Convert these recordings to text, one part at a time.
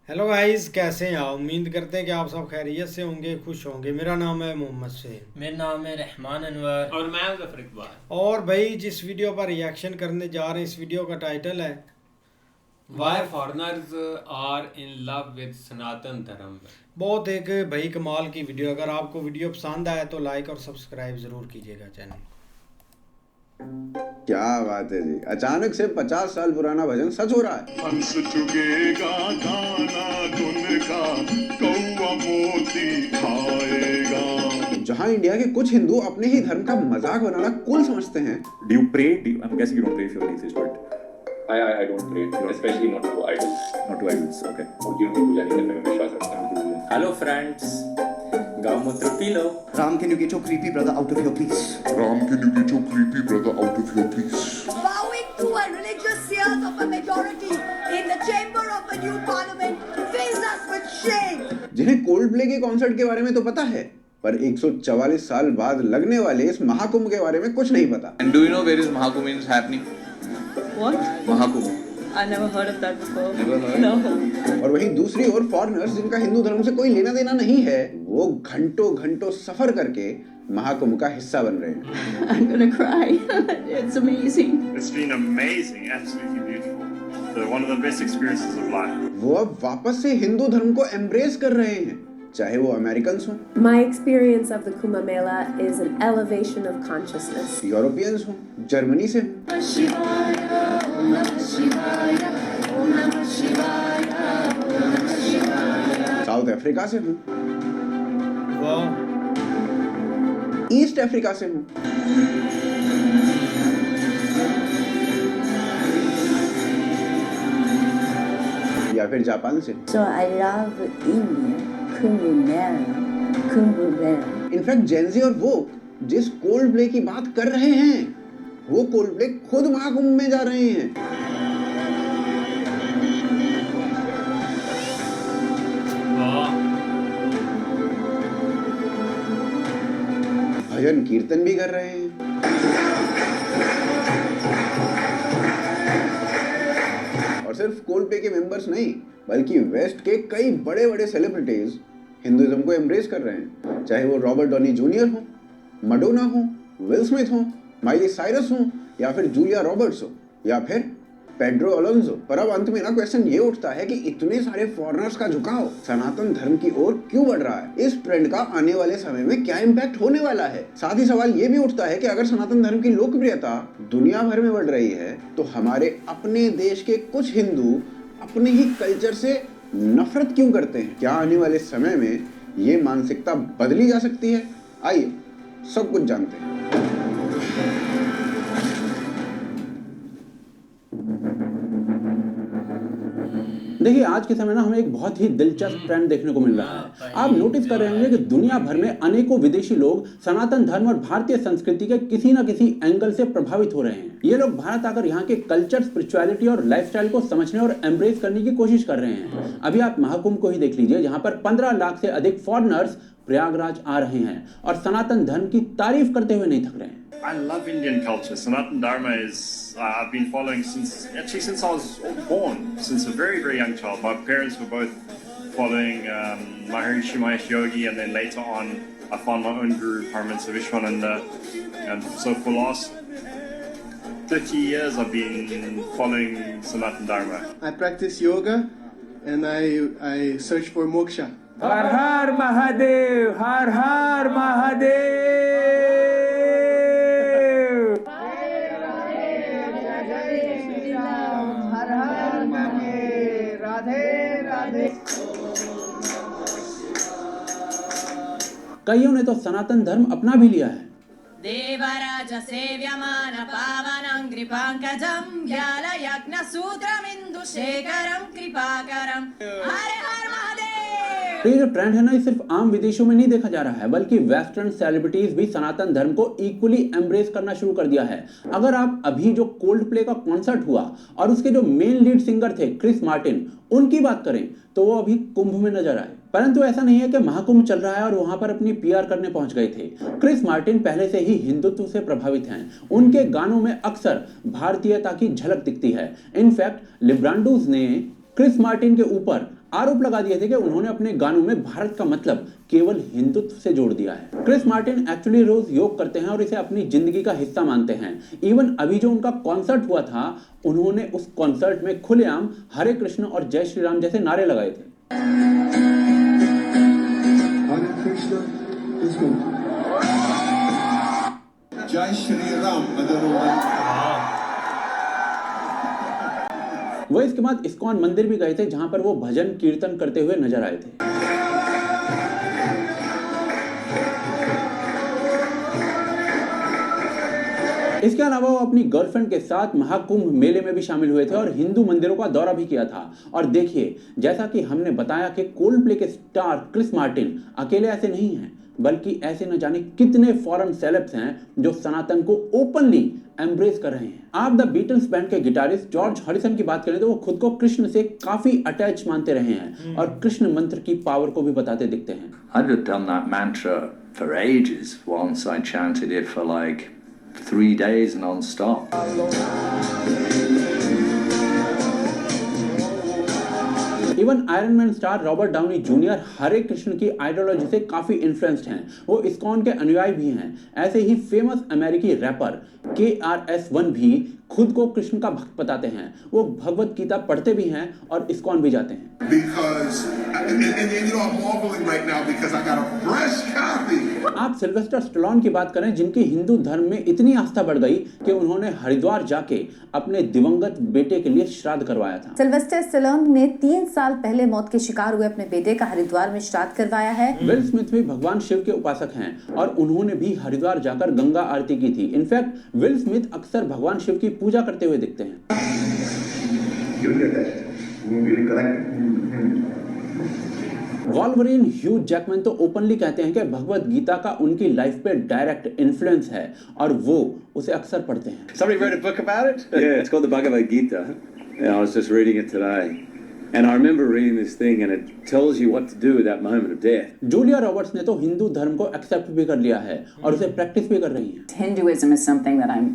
Hello guys, कैसे हैं आप? उम्मीद करते हैं कि आप सब खैरियत से होंगे, खुश होंगे। मेरा नाम है मोहम्मद से। मेरा नाम है रहमान अनवर। और मैं हूं जफर इकबाल। और भाई जिस वीडियो पर रिएक्शन करने जा रहे हैं, इस वीडियो का टाइटल है why foreigners are in love with Sanatan Dharma. बहुत एक भाई कमाल की वीडियो। अगर आपको वीडियो पसंद आए तो लाइक और सब्सक्राइब ज़रूर कीजिएगा चैनल। क्या बात है जी, अचानक से 50 साल पुराना भजन सच हो रहा है। हंस चुकेगा गाना धुन का, कौवा मोती खाएगा। जहां इंडिया के कुछ हिंदू अपने ही धर्म का मजाक बनाना कूल समझते हैं। Do you pray? I'm guessing you don't pray if you're an atheist, but I don't pray, especially not to idols. not to idols. Okay. मूर्तियों की पूजा नहीं करने में विश्वास रखता हूँ। हेलो फ्रेंड्स, गौमूत्र P low. Ram, can you get your creepy brother out of here, please? Ram, can you get your creepy brother out of here, please? Bowing to a religious sears of a majority in the chamber of a new parliament fills us with shame. जिन्हें cold play के concert के बारे में तो पता है, पर 144 साल बाद लगने वाले इस महाकुंभ के बारे में कुछ नहीं पता। And do you know where is Mahakumbh is happening? What? Mahakumbh. I never heard of that before. Never heard? No. और वहीं दूसरी ओर फॉरेनर्स जिनका हिंदू धर्म से कोई लेना देना नहीं है, वो घंटों घंटों सफर करके महाकुंभ का हिस्सा बन रहे हैं। I'm gonna cry. It's amazing. It's been amazing, absolutely beautiful. One of the best experiences of life. वो अब वापस से हिंदू धर्म को एम्ब्रेस कर रहे हैं, चाहे वो अमेरिकन्स हों, My experience of the Kumbh Mela is an elevation of consciousness. Europeans हों, जर्मनी से हों, साउथ अफ्रीका से हों, वाह, ईस्ट अफ्रीका से हों, या फिर जापान से। So I love India, Kumbh Mela, Kumbh Mela. In fact Gen Z और वो जिस कोल्ड प्ले की बात कर रहे हैं, वो कोल्ड प्ले खुद महाकुंभ में जा रहे हैं। वाह, भजन कीर्तन भी कर रहे हैं। और सिर्फ कोल्ड प्ले के मेंबर्स नहीं, बल्कि वेस्ट के कई बड़े बड़े सेलिब्रिटीज हिंदुइज्म को एम्ब्रेस कर रहे हैं, चाहे वो रॉबर्ट डॉनी जूनियर हो, मडोना हो, विल स्मिथ हो, माइली साइरस हो, या फिर जूलिया रॉबर्ट्स हो, या फिर पेड्रो अलोंसो। पर अब अंत में ना क्वेश्चन ये उठता है कि इतने सारे फॉरेनर्स का झुकाव सनातन धर्म की ओर क्यों बढ़ रहा है? इस ट्रेंड का आने वाले समय में क्या इम्पैक्ट होने वाला है? साथ ही सवाल ये भी उठता है कि अगर सनातन धर्म की लोकप्रियता दुनिया भर में बढ़ रही है, तो हमारे अपने देश के कुछ हिंदू अपने ही कल्चर से नफरत क्यों करते हैं? क्या आने वाले समय में ये मानसिकता बदली जा सकती है? आइए सब कुछ जानते हैं। देखिए, आज के समय ना हमें एक बहुत ही दिलचस्प ट्रेंड देखने को मिल रहा है। आप नोटिस कर रहे होंगे कि दुनिया भर में अनेकों विदेशी लोग सनातन धर्म और भारतीय संस्कृति के किसी न किसी एंगल से प्रभावित हो रहे हैं। ये लोग भारत आकर यहाँ के कल्चर, स्पिरिचुअलिटी और लाइफस्टाइल को समझने और एम्ब्रेस करने की कोशिश कर रहे हैं। अभी आप महाकुंभ को ही देख लीजिए, जहाँ पर 15 लाख से अधिक फॉरेनर्स प्रयागराज आ रहे हैं और सनातन धर्म की तारीफ करते हुए नहीं थक रहे हैं। I love Indian culture. Sanatan Dharma is I've been following since I was born, since a very very young child. My parents were both following Maharishi Mahesh Yogi, and then later on I found my own guru, Paramahansa Vishwananda, and so for the last 30 years I've been following Sanatan Dharma. I practice yoga and I search for moksha. हर हर महादेव, हर हर महादेव। कईयों ने तो सनातन धर्म अपना भी लिया है। देवराज सेव्यमान पावनं कृपांकजं व्यालयज्ञ सूत्रमिन्दु शेखरं कृपाकरं हर हर महादेव। तो ये जो ट्रेंड है ना, ये सिर्फ आम विदेशों में नहीं देखा जा रहा है, बल्कि वेस्टर्न सेलिब्रिटीज भी सनातन धर्म को इक्वली एम्ब्रेस करना शुरू कर दिया है। अगर आप अभी जो कोल्ड प्ले का कॉन्सर्ट हुआ और उसके जो मेन लीड सिंगर थे क्रिस मार्टिन, उनकी बात करें तो वो अभी कुंभ में नजर आए। परंतु ऐसा नहीं है कि महाकुंभ चल रहा है और वहां पर अपनी पीआर करने पहुंच गए थे। क्रिस मार्टिन पहले से ही हिंदुत्व से प्रभावित हैं। उनके गानों में अक्सर भारतीयता की झलक दिखती है। इनफैक्ट लिब्रांडूज ने क्रिस मार्टिन के ऊपर आरोप लगा दिए थे कि उन्होंने अपने गानों में भारत का मतलब केवल हिंदुत्व से जोड़ दिया है। क्रिस मार्टिन एक्चुअली रोज योग करते हैं और इसे अपनी जिंदगी का हिस्सा मानते हैं। इवन अभी जो उनका कॉन्सर्ट हुआ था, उन्होंने उस कॉन्सर्ट में खुलेआम हरे कृष्ण और जय श्री राम जैसे नारे लगाए थे। जय श्री राम। वो इसके बाद इस्कॉन मंदिर भी गए थे, जहां पर वो भजन कीर्तन करते हुए नजर आए थे। इसके अलावा वो अपनी गर्लफ्रेंड के साथ महाकुंभ मेले में भी शामिल हुए थे और हिंदू मंदिरों का दौरा भी किया था। और देखिए, जैसा कि हमने बताया कि कोल्डप्ले के स्टार क्रिस मार्टिन अकेले ऐसे नहीं हैं, बल्कि ऐसे न जाने कितने फॉरेन सेलेब्स हैं जो सनातन को ओपनली एम्ब्रेस कर रहे हैं। आप द बीटल्स बैंड के गिटारिस्ट जॉर्ज हैरिसन की बात करें तो वो खुद को कृष्ण से काफी अटैच मानते रहे हैं और कृष्ण मंत्र की पावर को भी बताते दिखते हैं। I'd have done that mantra for ages. Once I chanted it for like 3 days non-stop. Even Iron Man star Robert Downey Junior Hare Krishna की आइडियोलॉजी से काफी इन्फ्लुएंस्ड हैं। वो इस्कॉन के अनुयायी भी हैं। ऐसे ही फेमस अमेरिकी रैपर KRS-One भी खुद को कृष्ण का भक्त बताते हैं। वो भगवत गीता पढ़ते भी हैं और इस्कॉन भी जाते हैं। आप सिल्वेस्टर स्टैलोन की बात करें, जिनकी हिंदू धर्म में इतनी आस्था बढ़ गई कि उन्होंने हरिद्वार जाके अपने दिवंगत बेटे के लिए श्राद्ध करवाया था। सिल्वेस्टर स्टैलोन ने 3 साल पहले मौत के शिकार हुए अपने बेटे का हरिद्वार में श्राद्ध करवाया है। विल स्मिथ भी भगवान शिव के उपासक हैं और उन्होंने भी हरिद्वार जाकर गंगा आरती की थी। इनफैक्ट विल स्मिथ अक्सर भगवान शिव की पूजा करते हुए दिखते हैं। वॉल्वरिन ह्यू जैकमैन तो ओपनली कहते हैं कि भगवत गीता का उनकी लाइफ पे डायरेक्ट इन्फ्लुएंस है और वो उसे अक्सर पढ़ते हैं। Somebody wrote a book about it? Yeah, it's called the Bhagavad Gita. Yeah, I was just reading it today. And I remember reading this thing and it tells you what to do at that moment of death. Julia Roberts ने तो हिंदू धर्म को accept भी कर लिया है और उसे प्रैक्टिस भी कर रही हैं। Hinduism is something that I'm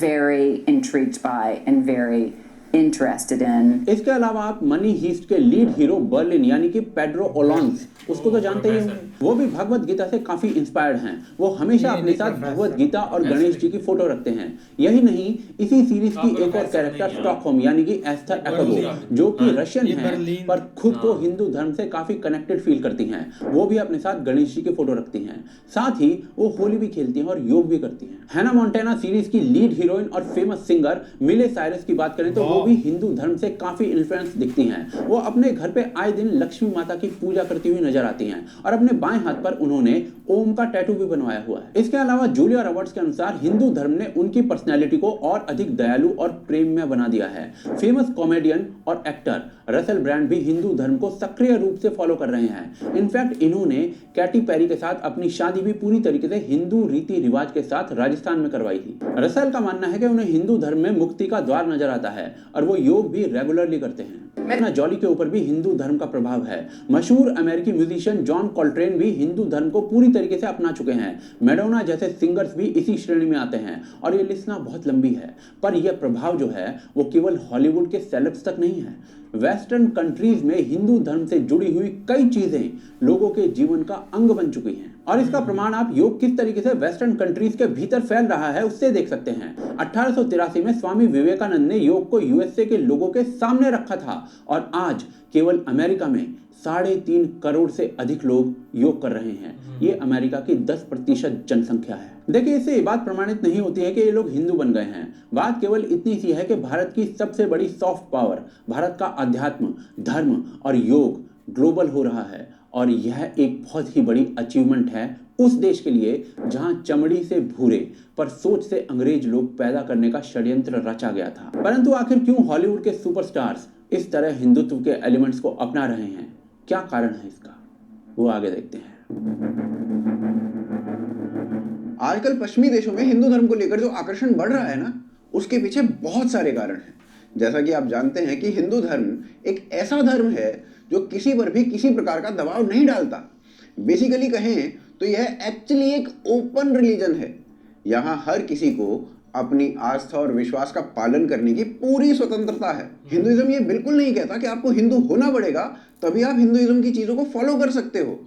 very intrigued by and very interested in. इसके अलावा आप मनी हीस्ट के लीड हीरो बर्लिन यानी कि पेड्रो ओलोन्स, उसको तो जानते ही होंगे। वो भी भगवत गीता से काफी इंस्पायर्ड हैं। वो हमेशा अपने साथ भगवत गीता और गणेश जी की फोटो रखते हैं। यही नहीं, इसी सीरीज की एक और कैरेक्टर स्टॉकहोम यानी कि एस्थर एक्को, जो कि रशियन है पर खुद को हिंदू धर्म से काफी कनेक्टेड फील करती हैं, वो भी अपने साथ गणेश जी की फोटो रखती हैं। साथ ही वो होली भी खेलती हैं और योग भी करती हैं। हैना मोंटेना सीरीज की लीड हीरोइन और फेमस सिंगर मिले साइरस की बात करें तो वो भी हिंदू धर्म से काफी इन्फ्लुएंस दिखती हैं। वो अपने घर पे आए दिन लक्ष्मी माता की पूजा करती हुई नजर आती हैं और अपने बाएं हाथ पर उन्होंने ओम का टैटू भी बनवाया हुआ है। इसके अलावा जूलिया रॉबर्ट्स के अनुसार हिंदू धर्म ने उनकी पर्सनैलिटी को और अधिक दयालु और प्रेममय बना दिया है। फेमस कॉमेडियन और एक्टर रसेल ब्रांड भी हिंदू धर्म को सक्रिय रूप से फॉलो कर रहे हैं। इनफैक्ट इन्होंने कैटी पेरी के साथ अपनी शादी भी पूरी तरीके से हिंदू रीति रिवाज के साथ राजस्थान में करवाई थी। रसेल का मानना है कि उन्हें हिंदू धर्म में मुक्ति का द्वार नजर आता है और वो योग भी रेगुलरली करते हैं। मैना जॉली के ऊपर भी हिंदू धर्म का प्रभाव है। मशहूर अमेरिकी म्यूजिशियन जॉन कॉल्ट्रेन भी हिंदू धर्म को पूरी तरीके से अपना चुके हैं। मैडोना जैसे सिंगर्स भी इसी श्रेणी में आते हैं और ये लिस्ट ना बहुत लंबी है, पर यह प्रभाव जो है वो केवल हॉलीवुड के सेलेब्स तक नहीं है। वेस्टर्न कंट्रीज में हिंदू धर्म से जुड़ी हुई कई चीजें लोगों के जीवन का अंग बन चुकी हैं और इसका प्रमाण आप योग किस तरीके से वेस्टर्न कंट्रीज के भीतर फैल रहा है उससे देख सकते हैं। 1883 में स्वामी विवेकानंद ने योग को यूएसए के लोगों के सामने रखा था और आज केवल अमेरिका में 3.5 करोड़ से अधिक लोग योग कर रहे हैं। ये अमेरिका की 10% जनसंख्या है। देखिए, इससे ये बात प्रमाणित नहीं होती है कि ये लोग हिंदू बन गए हैं। बात केवल इतनी सी है कि भारत की सबसे बड़ी सॉफ्ट पावर, भारत का अध्यात्म, धर्म और योग ग्लोबल हो रहा है और यह एक बहुत ही बड़ी अचीवमेंट है उस देश के लिए जहां चमड़ी से भूरे पर सोच से अंग्रेज लोग पैदा करने का षड्यंत्र रचा गया था। परंतु आखिर क्यों हॉलीवुड के सुपरस्टार्स इस तरह हिंदुत्व के एलिमेंट्स को अपना रहे हैं? क्या कारण है इसका, वो आगे देखते हैं। आजकल पश्चिमी देशों में हिंदू धर्म को लेकर जो आकर्षण बढ़ रहा है ना, उसके पीछे बहुत सारे कारण हैं। जैसा कि आप जानते हैं कि हिंदू धर्म एक ऐसा धर्म है जो किसी पर भी किसी प्रकार का दबाव नहीं डालता। बेसिकली कहें तो यह एक्चुअली एक ओपन रिलीजन है। यहाँ हर किसी को अपनी आस्था और विश्वास का पालन करने की पूरी स्वतंत्रता है। हिंदुइज्म ये बिल्कुल नहीं कहता कि आपको हिंदू होना पड़ेगा तभी आप हिंदुइज्म की चीजों को फॉलो कर सकते हो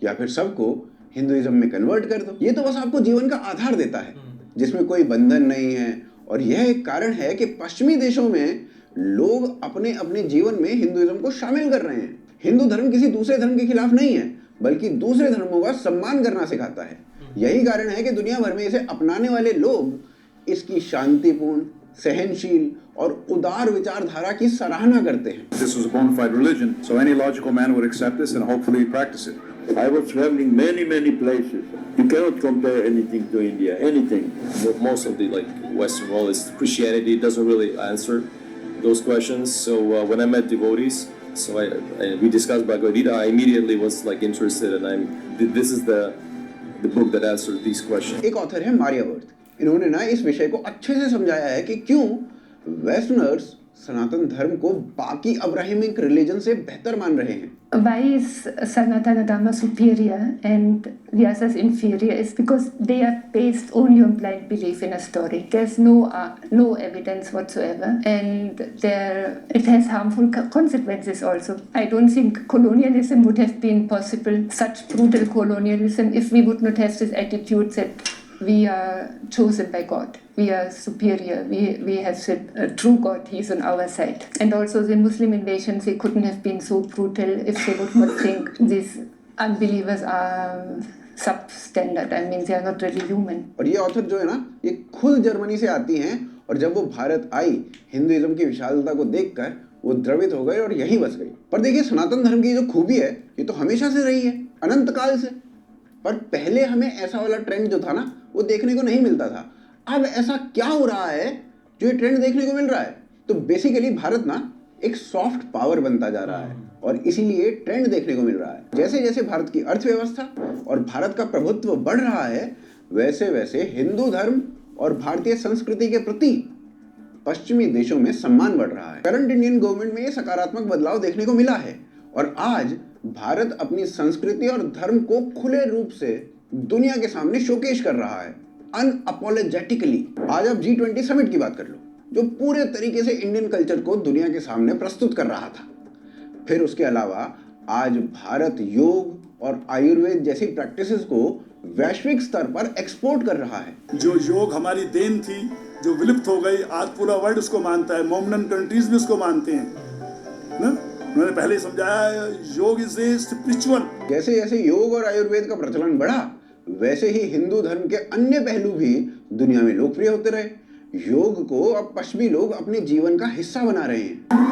या फिर सबको हिंदुइज्म में कन्वर्ट कर दो। ये तो बस आपको जीवन का आधार देता है जिसमें कोई बंधन नहीं है, और यह एक कारण है कि पश्चिमी देशों में लोग अपने अपने जीवन में हिंदुइज्म को शामिल कर रहे हैं। हिंदू धर्म किसी दूसरे धर्म के खिलाफ नहीं है, बल्कि दूसरे धर्मों का सम्मान करना सिखाता है। यही कारण है कि दुनिया भर में इसे अपनाने वाले लोग इसकी शांतिपूर्ण, सहनशील और उदार विचारधारा की सराहना करते हैं। This was a bona fide religion, so any logical man would accept this and hopefully practice it. I was traveling many places. You cannot compare anything to India, anything. Most of the Western world is Christianity doesn't really answer those questions. So when I met devotees, we discussed Bhagavad Gita, I immediately was interested, and this is the book that answers these questions. एक author है मारियावर्थ, इन्होंने ना इस विषय को अच्छे से समझाया है कि क्यों वेस्टर्नर्स सनातन धर्म को बाकी अब्राहमिक रिलीजन से बेहतर मान रहे हैं। Why is Sanatana Dharma superior and the others inferior? Is because they are based only on blind belief in a story. There's no evidence whatsoever, and it has harmful consequences also. I don't think colonialism would have been possible, such brutal colonialism, if we would not have this attitude that we are chosen by God. We are superior. We have the true God. He's on our side. And also the Muslim invasions, they couldn't have been so brutal if they would not think these unbelievers are substandard. I mean, they are not really human. और ये author जो है ना, ये खुद Germany से आती हैं, और जब वो भारत आई, हिंदुइज्म की विशालता को देखकर वो द्रवित हो गए और यहीं बस गई। पर देखिए, सनातन धर्म की जो खूबी है, ये तो हमेशा से रही है, अनंत काल से। पर पहले हमें ऐसा वाला ट्रेंड जो था ना, वो देखने को नहीं मिलता था। अब ऐसा क्या हो रहा है जो ये ट्रेंड देखने को मिल रहा है? तो बेसिकली भारत ना एक सॉफ्ट पावर बनता जा रहा है, और इसीलिए ट्रेंड देखने को मिल रहा है। जैसे जैसे भारत की अर्थव्यवस्था और भारत का प्रभुत्व बढ़ रहा है, वैसे वैसे हिंदू धर्म और भारतीय संस्कृति के प्रति पश्चिमी देशों में सम्मान बढ़ रहा है। करंट इंडियन गवर्नमेंट में ये सकारात्मक बदलाव देखने को मिला है, और आज भारत अपनी संस्कृति और धर्म को खुले रूप से दुनिया के सामने शोकेश कर रहा है, अनअपोलोजेटिकली। आज आप G20 समिट की बात कर लो, जो पूरे तरीके से इंडियन कल्चर को दुनिया के सामने प्रस्तुत कर रहा था। फिर उसके अलावा आज भारत योग और आयुर्वेद जैसी प्रैक्टिसेस को वैश्विक स्तर पर एक्सपोर्ट कर रहा है। जो योग हमारी देन थी, जो विलुप्त हो गई, आज पूरा वर्ल्ड उसको मानता है। मोमडन कंट्रीज भी उसको मानते हैं ना। उन्होंने पहले समझाया योग इज ए स्पिरिचुअल। जैसे जैसे योग और आयुर्वेद का प्रचलन बढ़ा, वैसे ही हिंदू धर्म के अन्य पहलू भी दुनिया में लोकप्रिय होते रहे। योग को अब पश्चिमी लोग अपने जीवन का हिस्सा बना रहे हैं।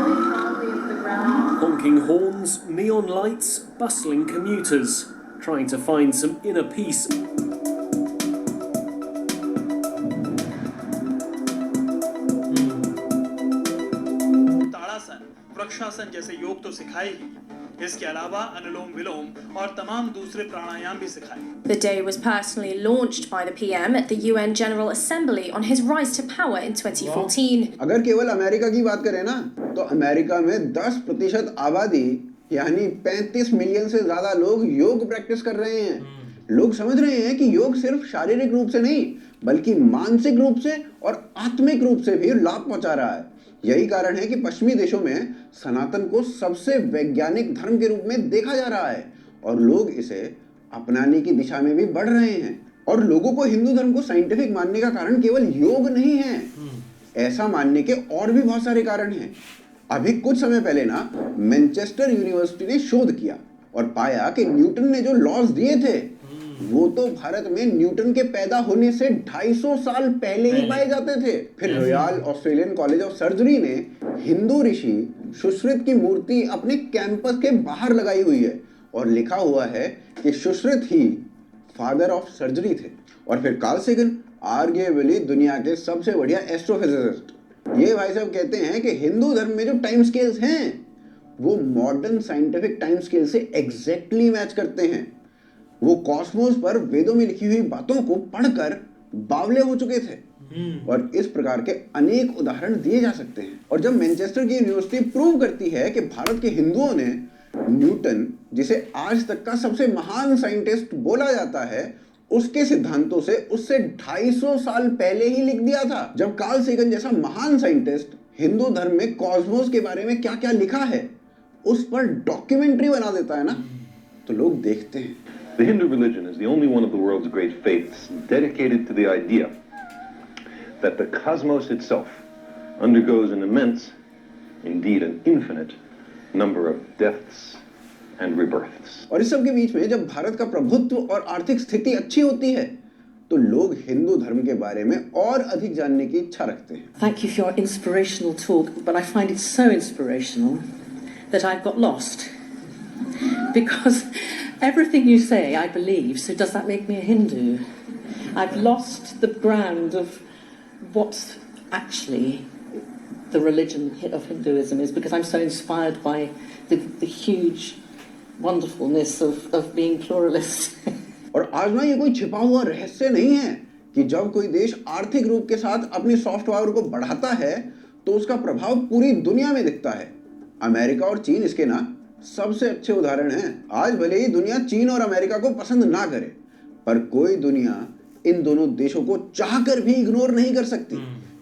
Honking horns, neon lights, bustling commuters, trying to find some inner peace. ताड़ासन, वृक्षासन जैसे योग तो सिखाए ही, इसके अलावा अनुलोम विलोम और तमाम दूसरे प्राणायाम भी सिखाए। The day was personally launched by the PM at the UN General Assembly on his rise to power in 2014. अगर केवल अमेरिका की बात करें ना, तो अमेरिका में 10% आबादी यानी 35 मिलियन से ज्यादा लोग योग प्रैक्टिस कर रहे हैं। लोग समझ रहे हैं कि योग सिर्फ शारीरिक रूप से नहीं, बल्कि मानसिक रूप से और आत्मिक रूप से भी लाभ पहुंचा रहा है। यही कारण है कि पश्चिमी देशों में सनातन को सबसे वैज्ञानिक धर्म के रूप में देखा जा रहा है, और लोग इसे अपनाने की दिशा में भी बढ़ रहे हैं। और लोगों को हिंदू धर्म को साइंटिफिक मानने का कारण केवल योग नहीं है, ऐसा मानने के और भी बहुत सारे कारण हैं। अभी कुछ समय पहले ना मैनचेस्टर यूनिवर्सिटी ने शोध किया और पाया कि न्यूटन ने जो लॉज दिए थे, वो तो भारत में न्यूटन के पैदा होने से 250 साल पहले ही पाए जाते थे। फिर royal Australian college of surgery ने हिंदू ऋषि सुश्रुत की मूर्ति अपने कैंपस के बाहर लगाई हुई है, और लिखा हुआ है कि सुश्रुत ही फादर ऑफ सर्जरी थे। और फिर कार्ल सेगन, आर्ग्यूएबली दुनिया के सबसे बढ़िया एस्ट्रोफिजिसिस्ट, ये भाई साहब कहते हैं कि हिंदू धर्म में जो टाइम स्केल्स हैं, वो मॉडर्न साइंटिफिक टाइम स्केल से एग्जैक्टली मैच करते हैं। वो कॉस्मोस पर वेदों में लिखी हुई बातों को पढ़कर बावले हो चुके थे, और इस प्रकार के अनेक उदाहरण दिए जा सकते हैं। और जब मैनचेस्टर की यूनिवर्सिटी प्रूव करती है कि भारत के हिंदुओं ने न्यूटन, जिसे आज तक का सबसे महान साइंटिस्ट बोला जाता है, उसके सिद्धांतों से उससे 250 साल पहले ही लिख दिया था। जब कार्ल सेगन जैसा महान साइंटिस्ट हिंदू धर्म में कॉस्मोस के बारे में क्या क्या लिखा है उस पर डॉक्यूमेंट्री बना देता है ना, तो लोग देखते हैं। The Hindu religion is the only one of the world's great faiths dedicated to the idea that the cosmos itself undergoes an immense, indeed an infinite, number of deaths and rebirths. और इस सब के बीच में जब भारत का प्रभुत्व और आर्थिक स्थिति अच्छी होती है तो लोग हिंदू धर्म के बारे में और अधिक जानने की इच्छा रखते हैं। Thank you for your inspirational talk, but I find it so inspirational that I've got lost. Because everything you say I believe, so does that make me a Hindu? I've lost the ground of what's actually the religion of Hinduism is, because I'm so inspired by the huge wonderfulness of being pluralist. और आज ना ये कोई छिपा हुआ रहस्य नहीं है कि जब कोई देश आर्थिक रूप के साथ अपनी सॉफ्ट पावर को बढ़ाता है तो उसका प्रभाव पूरी दुनिया में दिखता है। अमेरिका और चीन इसके ना सबसे अच्छे उदाहरण हैं। आज भले ही दुनिया चीन और अमेरिका को पसंद ना करे, पर कोई दुनिया इन दोनों देशों को चाहकर भी इग्नोर नहीं कर सकती,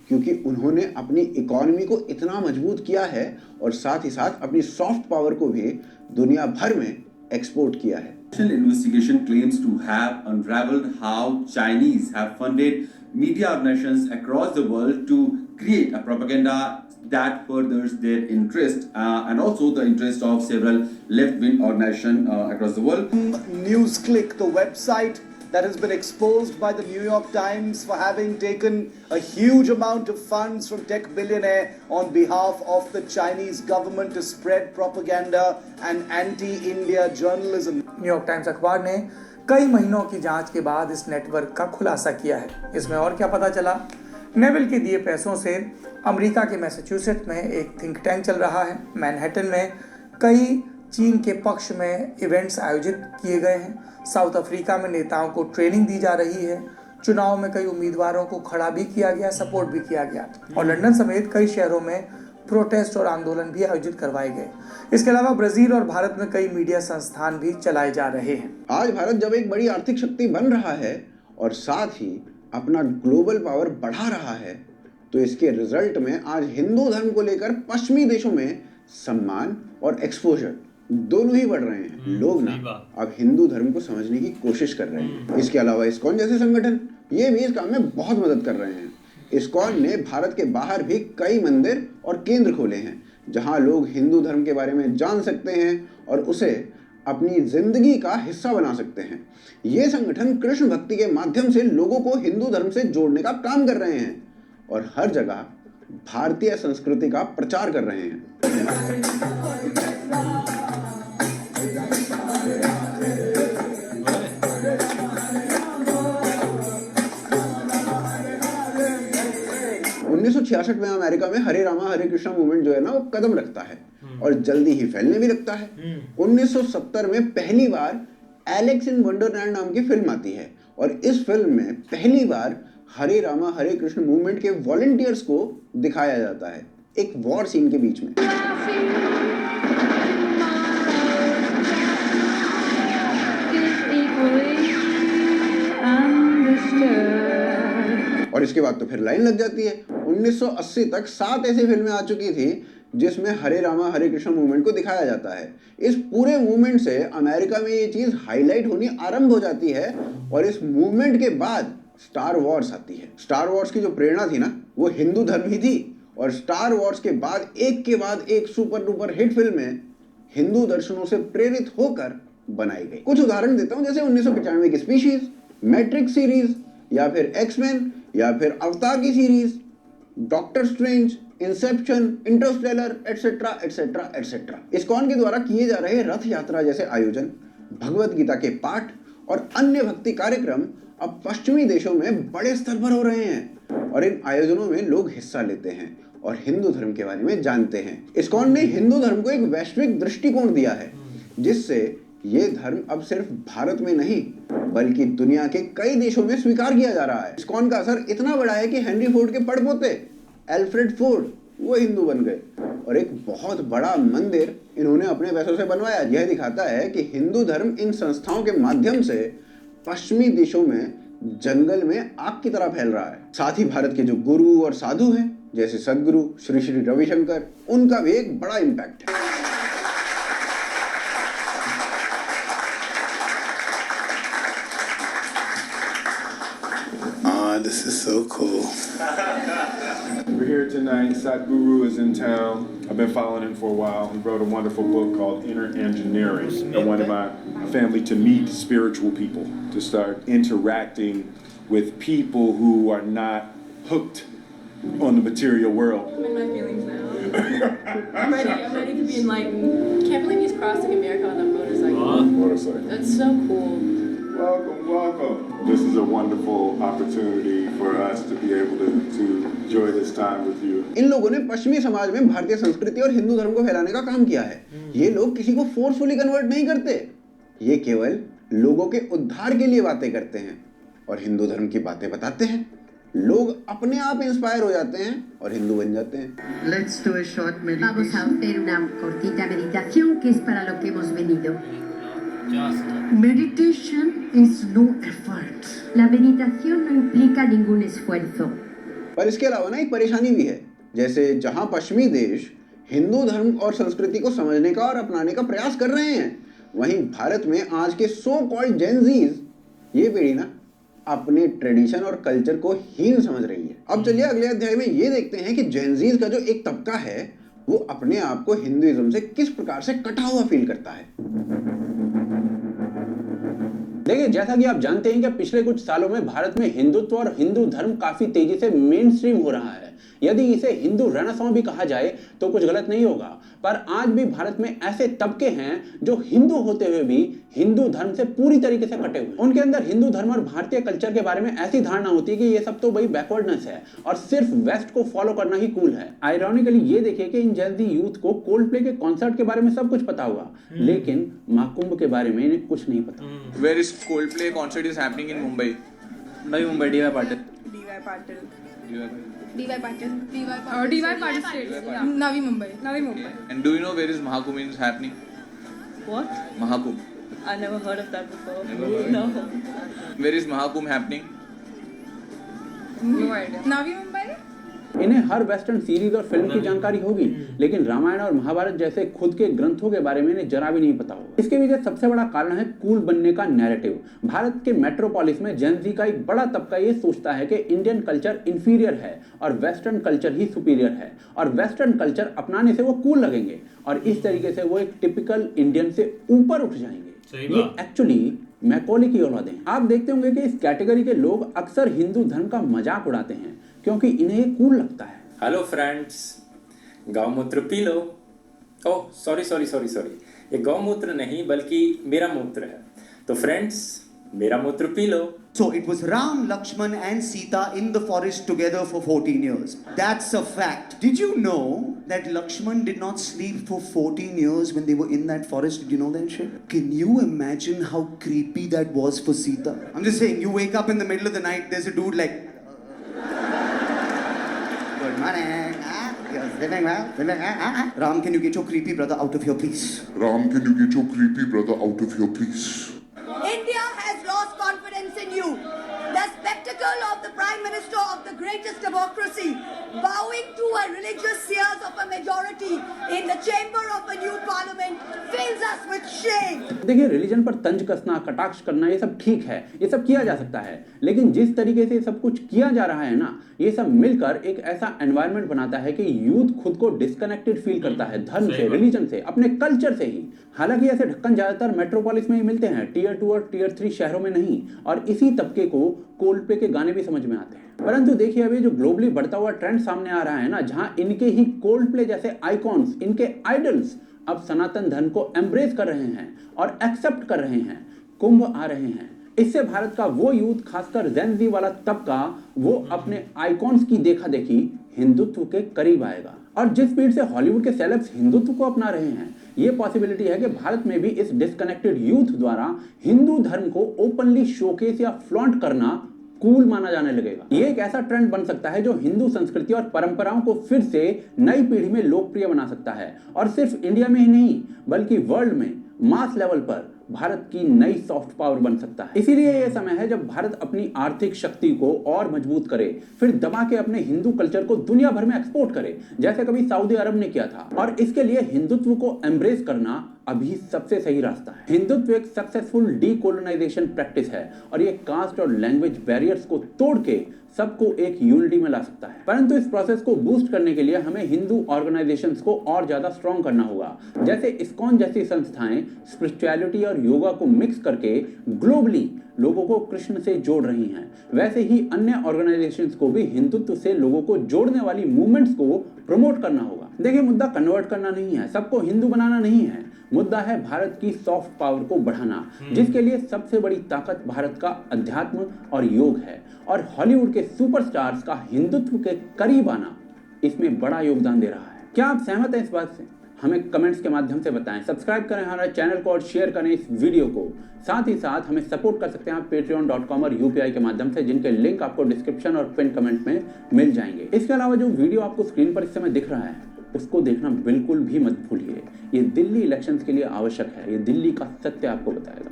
क्योंकि उन्होंने अपनी इकोनॉमी को इतना मजबूत किया है और साथ ही साथ अपनी सॉफ्ट पावर को भी दुनिया भर में एक्सपोर्ट किया है। Investigation claims to have unraveled how Chinese have funded media organizations across the world to create a propaganda that furthers their interest and also the interest of several left-wing organizations across the world. NewsClick, the website that has been exposed by the New York Times for having taken a huge amount of funds from tech billionaire on behalf of the Chinese government to spread propaganda and anti-India journalism. New York times अखबार ने कई महीनों की जांच के बाद इस network का खुलासा किया है। इसमें और क्या पता चला? नेवल के दिए पैसों से अमेरिका के मैसाचुसेट्स में एक थिंक टैंक चल रहा है। मैनहट्टन में कई चीन के पक्ष में इवेंट्स आयोजित किए गए हैं। साउथ अफ्रीका में नेताओं को ट्रेनिंग दी जा रही है। चुनाव में कई उम्मीदवारों को खड़ा भी किया गया, सपोर्ट भी किया गया और लंदन समेत कई शहरों में प्रोटेस्ट और आंदोलन भी आयोजित करवाए गए। इसके अलावा ब्राजील और भारत में कई मीडिया संस्थान भी चलाए जा रहे हैं। आज भारत जब एक बड़ी आर्थिक शक्ति बन रहा है और साथ ही अपना ग्लोबल पावर बढ़ा रहा है, तो इसके रिजल्ट में आज हिंदू धर्म को लेकर पश्चिमी देशों में सम्मान और एक्सपोजर दोनों ही बढ़ रहे हैं। लोग ना अब हिंदू धर्म को समझने की कोशिश कर रहे हैं। इसके अलावा इस्कॉन जैसे संगठन ये भी इस काम में बहुत मदद कर रहे हैं। इस्कॉन ने भारत के बाहर भी कई मंदिर और केंद्र खोले हैं जहां लोग हिंदू धर्म के बारे में जान सकते हैं और उसे अपनी जिंदगी का हिस्सा बना सकते हैं। ये संगठन कृष्ण भक्ति के माध्यम से लोगों को हिंदू धर्म से जोड़ने का काम कर रहे हैं और हर जगह भारतीय संस्कृति का प्रचार कर रहे हैं। 1966 में अमेरिका में हरे रामा हरे कृष्णा मूवमेंट जो है ना वो कदम रखता है और जल्दी ही फैलने भी लगता है। 1970 में पहली बार एलेक्स इन वंडरलैंड नाम की फिल्म आती है और इस फिल्म में पहली बार हरे रामा हरे कृष्ण मूवमेंट के वॉलंटियर्स को दिखाया जाता है एक वॉर सीन के बीच में। और इसके बाद तो फिर लाइन लग जाती है। 1980 तक 7 ऐसी फिल्में आ चुकी थी जिसमें हरे रामा हरे कृष्ण मूवमेंट को दिखाया जाता है। इस पूरे मूवमेंट से अमेरिका में ये चीज हाईलाइट होनी आरंभ हो जाती है और इस मूवमेंट के बाद स्टार वॉर्स आती है। स्टार वॉर्स की जो प्रेरणा थी ना वो हिंदू धर्म ही थी और स्टार वॉर्स के बाद एक सुपर डुपर हिट फिल्में हिंदू दर्शनों से प्रेरित होकर बनाई गई। कुछ उदाहरण देता हूं, जैसे 1995 की स्पीशीज, मैट्रिक्स सीरीज या फिर एक्समैन या फिर अवतार की series, doctor strange, Inception, Interstellar etcetera etcetera etcetera. ISKCON के द्वारा किए जा रहे रथ यात्रा जैसे आयोजन, भगवत गीता के पाठ और अन्य भक्ति कार्यक्रम अब पश्चिमी देशों में बड़े स्तर पर हो रहे हैं और इन आयोजनों में लोग हिस्सा लेते हैं और हिंदू धर्म के बारे में जानते हैं। इस्कॉन ने हिंदू धर्म को एक वैश्विक दृष्टिकोण दिया है जिससे ये धर्म अब सिर्फ भारत में नहीं बल्कि दुनिया के कई देशों में स्वीकार किया जा रहा है। इस्कॉन का असर इतना बड़ा है कि हेनरी फोर्ड के पड़पोते एल्फ्रेड फोर्ड वो हिंदू बन गए और एक बहुत बड़ा मंदिर इन्होंने अपने पैसों से बनवाया। यह दिखाता है कि हिंदू धर्म इन संस्थाओं के माध्यम से पश्चिमी देशों में जंगल में आग की तरह फैल रहा है। साथ ही भारत के जो गुरु और साधु हैं जैसे सदगुरु श्री श्री रविशंकर, उनका भी एक बड़ा इम्पैक्ट है। This is so cool. We're here tonight. Sadhguru is in town. I've been following him for a while. He wrote a wonderful book called Inner Engineering. I wanted my family to meet spiritual people, to start interacting with people who are not hooked on the material world. I'm in my feelings now. I'm ready to be enlightened. Can't believe he's crossing America on a motorcycle. Motorcycle. That's so cool. Welcome. This is a wonderful opportunity for us to be able to enjoy this time with you. इन लोगों ने पश्चिमी समाज में भारतीय संस्कृति और हिंदू धर्म को फैलाने का काम किया है। ये लोग किसी को फोर्सफुली कन्वर्ट नहीं करते, ये केवल लोगों के उद्धार के लिए बातें करते हैं और हिंदू धर्म की बातें बताते हैं। लोग अपने आप इंस्पायर हो जाते हैं और हिंदू बन जाते हैं। Let's do a short meditation. Vamos a hacer una cortita meditación que es para lo que hemos venido. Meditation is no effort. La meditación no implica ningún esfuerzo. पर इसके अलावा ना एक परेशानी भी है, जैसे जहां पश्चिमी देश हिंदू धर्म और संस्कृति को समझने का और अपनाने का प्रयास कर रहे हैं, वहीं भारत में आज के सो कॉल्ड जेनजीज, ये पीढ़ी ना अपने ट्रेडिशन और कल्चर को हीन समझ रही है। अब चलिए अगले अध्याय में ये देखते हैं कि जेनजीज का जो एक तबका है वो अपने आप को हिंदुइज्म से किस प्रकार से कटा हुआ फील करता है। देखिए, जैसा कि आप जानते हैं कि पिछले कुछ सालों में भारत में हिंदुत्व और हिंदू धर्म काफी तेजी से मेन स्ट्रीम हो रहा है। यदि इसे हिंदू रेनेसां भी कहा जाए तो कुछ गलत नहीं होगा, पर आज भी भारत में ऐसे तबके हैं जो हिंदू होते हुए भी हिंदू धर्म से पूरी तरीके से कटे हुए। उनके अंदर हिंदू धर्म और भारतीय कल्चर के बारे में ऐसी धारणा होती है कि ये सब तो भाई बैकवर्डनेस है और सिर्फ वेस्ट को फॉलो करना ही कूल है। आयरॉनिकली ये देखिए कि इन जल्दी यूथ को कोल्डप्ले के कॉन्सर्ट के बारे में सब कुछ पता हुआ, लेकिन महाकुंभ के बारे में इन्हें कुछ नहीं पता। Where is Coldplay concert is happening in Mumbai? Navi Mumbai, DY Patil. DY Patil. DY Patil State. Navi Mumbai. And do you know where is Mahakumbh is happening? What? Mahakumbh. I never heard of that before. Never heard? No. Where is Mahakumbh happening? No idea. Navi Mumbai? इन्हें हर western series और film की जानकारी होगी, लेकिन रामायण और महाभारत जैसे खुद के ग्रंथों के बारे में इन्हें जरा भी नहीं पता होगा। इसके पीछे सबसे बड़ा कारण है कूल बनने का नैरेटिव। भारत के मेट्रोपोलिस में जेन-ज़ी का एक बड़ा तबका ये सोचता है कि इंडियन कल्चर इंफीरियर है और वेस्टर्न कल्चर ही सुपीरियर है, और वेस्टर्न कल्चर अपनाने से वो कूल लगेंगे और इस तरीके से वो एक टिपिकल इंडियन से ऊपर उठ जाएंगे। ये एक्चुअली मैकॉले की औलाद हैं। आप देखते होंगे कि इस कैटेगरी के लोग अक्सर हिंदू धर्म का मजाक उड़ाते हैं क्योंकि इन्हें ये कूल लगता है। हेलो फ्रेंड्स, गौमूत्र पी लो। ओह सॉरी, ये गौमूत्र नहीं बल्कि मेरा मूत्र है। तो फ्रेंड्स, मेरा मूत्र P low. So it was Ram, Lakshman and Sita in the forest together for 14 years. That's a fact. Did you know that Lakshman did not sleep for 14 years when they were in that forest? Did you know that shit? Can you imagine how creepy that was for Sita? I'm just saying, you wake up in the middle of the night, there's a dude like, good morning, you're sleeping well? Ram, can you get your creepy brother out of here, please? Ram, can you get your creepy brother out of here, please? India has lost confidence in you. The spectacle of the Prime Minister of the greatest democracy bowing to a religious seers of a majority in the chamber of a new parliament fills us with shame. देखिए, religion पर तंज कसना, कटाक्ष करना, ये सब ठीक है, ये सब किया जा सकता है, लेकिन जिस तरीके से सब कुछ किया जा रहा है ना, ये सब मिलकर एक ऐसा एनवायरनमेंट बनाता है कि यूथ खुद को डिस्कनेक्टेड फील करता है धर्म से, रिलीजन से, अपने कल्चर से ही। हालांकि ऐसे ढक्कन ज्यादातर मेट्रोपोलिस में ही मिलते हैं, टियर 2 और टियर 3 शहरों में नहीं, और इसी तबके को कोल्डप्ले के गाने भी समझ में आते हैं। परंतु देखिए, अभी जो ग्लोबली बढ़ता हुआ ट्रेंड सामने आ रहा है ना, जहां इनके ही कोल्डप्ले जैसे आइकॉन्स, इनके आइडल्स अब सनातन धर्म को एम्ब्रेस कर रहे हैं और एक्सेप्ट कर रहे हैं, कुंभ आ रहे हैं। इससे भारत का वो यूथ, खासकर जेन-ज़ी वाला तबका, वो अपने आइकॉन्स की देखा देखी हिंदुत्व के करीब आएगा। और जिस स्पीड से हॉलीवुड के सेलेब्स हिंदुत्व को अपना रहे हैं, ये पॉसिबिलिटी है कि भारत में भी इस डिस्कनेक्टेड यूथ द्वारा हिंदू धर्म को ओपनली शोकेस या फ्लॉन्ट करना कूल माना जाने लगेगा। ये एक ऐसा ट्रेंड बन सकता है जो हिंदू संस्कृति और परंपराओं को फिर से नई पीढ़ी में लोकप्रिय बना सकता है, और सिर्फ इंडिया में ही नहीं बल्कि वर्ल्ड में मास लेवल पर भारत की नई सॉफ्ट पावर बन सकता है। इसीलिए यह समय है जब भारत अपनी आर्थिक शक्ति को और मजबूत करे, फिर दबा के अपने हिंदू कल्चर को दुनिया भर में एक्सपोर्ट करे, जैसे कभी सऊदी अरब ने किया था। और इसके लिए हिंदुत्व को एम्ब्रेस करना अभी सबसे सही रास्ता है। हिंदुत्व एक सक्सेसफुल डीकोलोनाइजेशन प्रैक्टिस है और ये कास्ट और लैंग्वेज बैरियर्स को तोड़ के सबको एक यूनिटी में ला सकता है। परंतु इस प्रोसेस को बूस्ट करने के लिए हमें हिंदू ऑर्गेनाइजेशंस को और ज्यादा स्ट्रॉन्ग करना होगा। जैसे इस्कॉन जैसी संस्थाएं स्पिरिचुअलिटी और योगा को मिक्स करके ग्लोबली लोगों को कृष्ण से जोड़ रही हैं, वैसे ही अन्य ऑर्गेनाइजेशंस को भी हिंदुत्व से लोगों को जोड़ने वाली मूवमेंट्स को प्रमोट करना होगा। देखिए, मुद्दा कन्वर्ट करना नहीं है, सबको हिंदू बनाना नहीं है, मुद्दा है भारत की सॉफ्ट पावर को बढ़ाना, जिसके लिए सबसे बड़ी ताकत भारत का अध्यात्म और योग है। और हॉलीवुड के सुपरस्टार्स का हिंदुत्व के करीब आना इसमें बड़ा योगदान दे रहा है। क्या आप सहमत हैं इस बात से? हमें कमेंट्स के माध्यम से बताएं। सब्सक्राइब करें हमारे चैनल को और शेयर करें इस वीडियो को। साथ ही साथ हमें सपोर्ट कर सकते हैं आप patreon.com और UPI के माध्यम से, जिनके लिंक आपको डिस्क्रिप्शन और पिन कमेंट में मिल जाएंगे। इसके अलावा जो वीडियो आपको स्क्रीन पर इस समय दिख रहा है उसको देखना बिल्कुल भी मत भूलिए। ये दिल्ली इलेक्शंस के लिए आवश्यक है। ये दिल्ली का सत्य आपको बताएगा।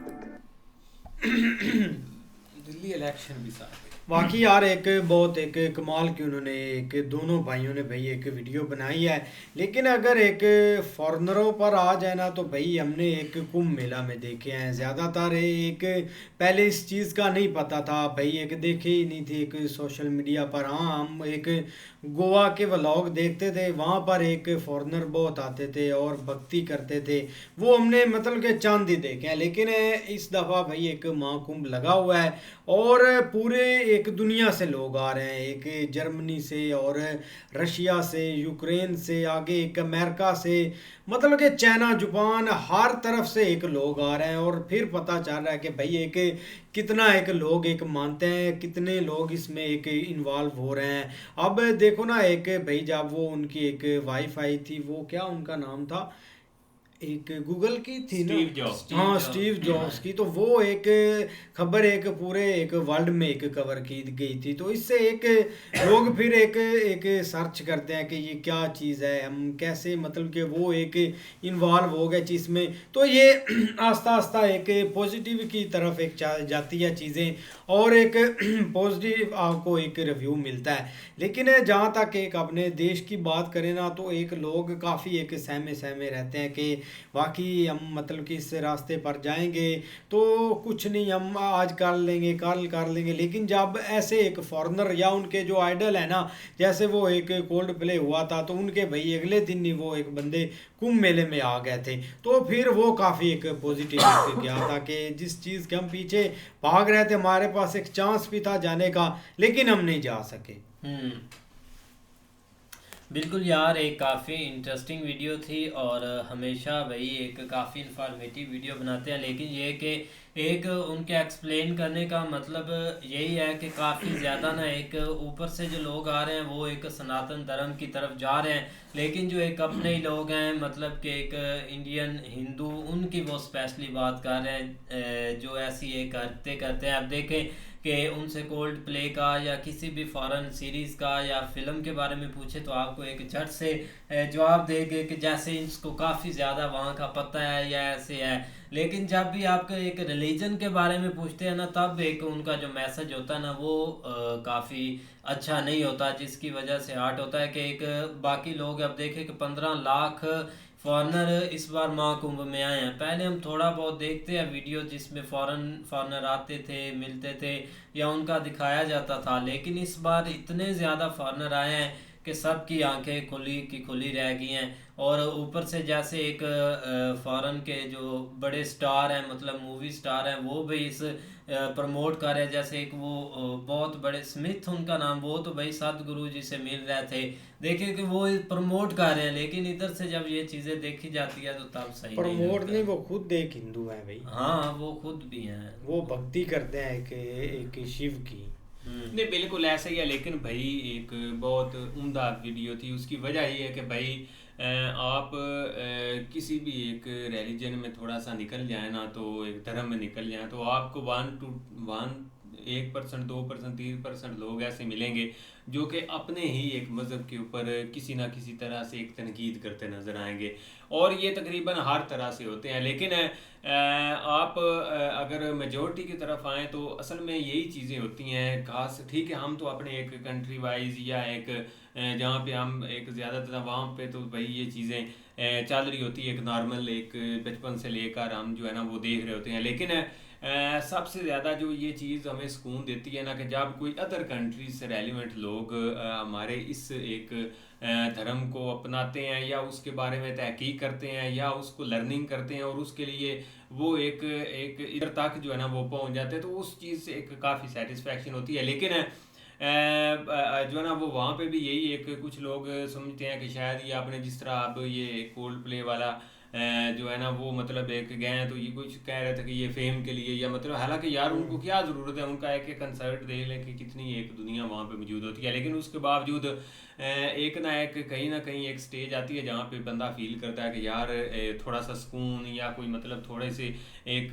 दिल्ली इलेक्शन भी साथ बाकी यार एक बहुत एक कमाल की उन्होंने एक दोनों भाइयों ने भाई एक वीडियो बनाई है। लेकिन अगर एक फॉरेनरों पर आ जाए ना तो भाई हमने एक कुंभ मेला में देखे हैं ज़्यादातर। एक पहले इस चीज़ का नहीं पता था भाई, एक देखे ही नहीं थे एक सोशल मीडिया पर। हाँ, हम एक गोवा के व्लॉग देखते थे, वहाँ पर एक फॉरेनर बहुत आते थे और भक्ति करते थे, वो हमने मतलब के चांदी देखे हैं। लेकिन इस दफ़ा भाई एक महाकुंभ लगा हुआ है और पूरे एक दुनिया से लोग आ रहे हैं, एक जर्मनी से और रशिया से, यूक्रेन से, आगे एक अमेरिका से, मतलब कि चाइना, जापान, हर तरफ से एक लोग आ रहे हैं। और फिर पता चल रहा है कि भाई एक कितना एक लोग एक मानते हैं, कितने लोग इसमें एक इन्वॉल्व हो रहे हैं। अब देखो ना, एक भाई जब वो उनकी एक वाइफ आई थी, वो क्या उनका नाम था, एक गूगल की थी ना, हाँ स्टीव जॉब्स की, तो वो एक खबर एक पूरे एक वर्ल्ड में एक कवर की गई थी। तो इससे एक लोग फिर एक सर्च करते हैं कि ये क्या चीज़ है, हम कैसे मतलब कि वो एक इन्वॉल्व हो गए चीज़ में। तो ये आस्ता आस्ता एक पॉजिटिव की तरफ एक जाती है चीज़ें और एक पॉजिटिव आपको एक रिव्यू मिलता है। लेकिन जहाँ तक एक अपने देश की बात करें ना, तो एक लोग काफ़ी एक सहमे रहते हैं कि वाकई हम मतलब कि इस रास्ते पर जाएंगे तो कुछ नहीं, हम आज कर लेंगे, कल कर लेंगे। लेकिन जब ऐसे एक फॉरेनर या उनके जो आइडल है ना, जैसे वो एक कोल्ड प्ले हुआ था, तो उनके भाई अगले दिन ही वो एक बंदे कुंभ मेले में आ गए थे, तो फिर वो काफ़ी एक पॉजिटिव गया था कि जिस चीज़ के हम पीछे भाग रहे थे, हमारे पास एक चांस भी था जाने का, लेकिन हम नहीं जा सके। बिल्कुल यार, एक काफ़ी इंटरेस्टिंग वीडियो थी और हमेशा भाई एक काफ़ी इंफॉर्मेटिव वीडियो बनाते हैं। लेकिन ये कि एक उनके एक्सप्लेन करने का मतलब यही है कि काफ़ी ज़्यादा ना एक ऊपर से जो लोग आ रहे हैं वो एक सनातन धर्म की तरफ जा रहे हैं, लेकिन जो एक अपने ही लोग हैं मतलब कि एक इंडियन हिंदू, उनकी वो स्पेशली बात कर रहे हैं जो ऐसी ये करते हैं। अब देखें कि उनसे कोल्ड प्ले का या किसी भी फॉरेन सीरीज़ का या फिल्म के बारे में पूछे तो आपको एक झट से जवाब देंगे कि जैसे इसको काफ़ी ज़्यादा वहाँ का पता है या ऐसे है। लेकिन जब भी आपको एक रिलीजन के बारे में पूछते हैं ना, तब एक उनका जो मैसेज होता है ना वो काफ़ी अच्छा नहीं होता, जिसकी वजह से हार्ट होता है कि एक बाकी लोग अब देखें कि 15 लाख फॉरेनर इस बार महाकुंभ में आए हैं। पहले हम थोड़ा बहुत देखते हैं वीडियो जिसमें फॉरेनर आते थे, मिलते थे या उनका दिखाया जाता था, लेकिन इस बार इतने ज़्यादा फॉरेनर आए हैं कि सबकी आंखें खुली रह गई हैं। और ऊपर से जैसे एक फॉरेन के जो बड़े स्टार हैं, मतलब मूवी स्टार हैं, वो भी इस प्रमोट कर रहे हैं। जैसे एक वो बहुत बड़े स्मिथ उनका नाम, वो तो भाई सदगुरु जी से मिल रहे थे, देखिए कि वो प्रमोट कर रहे हैं। लेकिन इधर से जब ये चीज़ें देखी जाती है तो तब सही प्रमोट नहीं, वो खुद एक हिंदू है भाई। हाँ, वो खुद भी हैं, वो भक्ति करते हैं एक शिव की। नहीं बिल्कुल ऐसा ही है। लेकिन भाई एक बहुत उम्दा वीडियो थी, उसकी वजह ये है कि भाई आप किसी भी एक रिलीजन में थोड़ा सा निकल जाए ना, तो एक धर्म में निकल जाए तो आपको 1 1%, 2%, 3% लोग ऐसे मिलेंगे जो कि अपने ही एक मज़हब के ऊपर किसी ना किसी तरह से एक तनकीद करते नज़र आएंगे, और ये तकरीबन हर तरह से होते हैं। लेकिन आप अगर मेजॉरिटी की तरफ आएँ तो असल में यही चीज़ें होती हैं। खास ठीक है, हम तो अपने एक कंट्री वाइज या एक जहाँ पे हम एक ज़्यादातर वहाँ पे तो भाई ये चीज़ें चल रही होती है, एक नॉर्मल एक बचपन से लेकर हम जो है ना वो देख रहे होते हैं। लेकिन सबसे ज़्यादा जो ये चीज़ हमें सुकून देती है ना कि जब कोई अदर कंट्रीज से रेलिवेंट लोग हमारे इस एक धर्म को अपनाते हैं या उसके बारे में तहकीक करते हैं या उसको लर्निंग करते हैं और उसके लिए वो एक इधर तक जो है ना वो पहुंच जाते हैं, तो उस चीज़ से एक काफ़ी सेटिस्फेक्शन होती है। लेकिन जो है ना वो वहाँ पे भी यही एक कुछ लोग समझते हैं कि शायद ये आपने जिस तरह अब ये कोल्ड प्ले वाला जो है ना वो मतलब एक गए हैं तो ये कुछ कह रहे थे कि ये फेम के लिए या मतलब, हालांकि यार उनको क्या ज़रूरत है, उनका एक कंसर्ट देख लें कि कितनी एक दुनिया वहाँ पे मौजूद होती है। लेकिन उसके बावजूद एक ना एक कहीं ना कहीं एक स्टेज आती है जहाँ पे बंदा फील करता है कि यार थोड़ा सा सुकून या कोई मतलब थोड़े से एक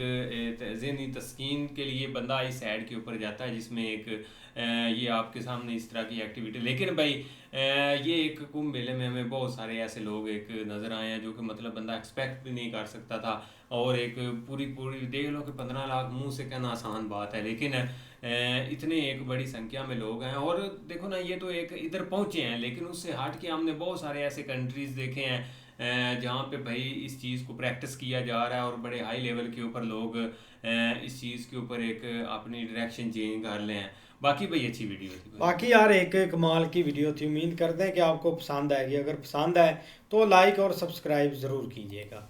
ज़हनी तस्कीन के लिए बंदा इस साइड के ऊपर जाता है जिसमें एक ये आपके सामने इस तरह की एक्टिविटी। लेकिन भाई ये एक कुंभ मेले में हमें बहुत सारे ऐसे लोग एक नज़र आए हैं जो कि मतलब बंदा एक्सपेक्ट भी नहीं कर सकता था, और एक पूरी देख लो कि 15 लाख मुंह से कहना आसान बात है, लेकिन इतने एक बड़ी संख्या में लोग हैं। और देखो ना ये तो एक इधर पहुँचे हैं, लेकिन उससे हट के हमने बहुत सारे ऐसे कंट्रीज़ देखे हैं जहाँ पे भाई इस चीज़ को प्रैक्टिस किया जा रहा है और बड़े हाई लेवल के ऊपर लोग इस चीज़ के ऊपर एक अपनी डायरेक्शन चेंज कर ले हैं। बाकी भाई अच्छी वीडियो थी। बाकी यार एक कमाल की वीडियो थी, उम्मीद करते हैं कि आपको पसंद आएगी। अगर पसंद आए तो लाइक और सब्सक्राइब ज़रूर कीजिएगा।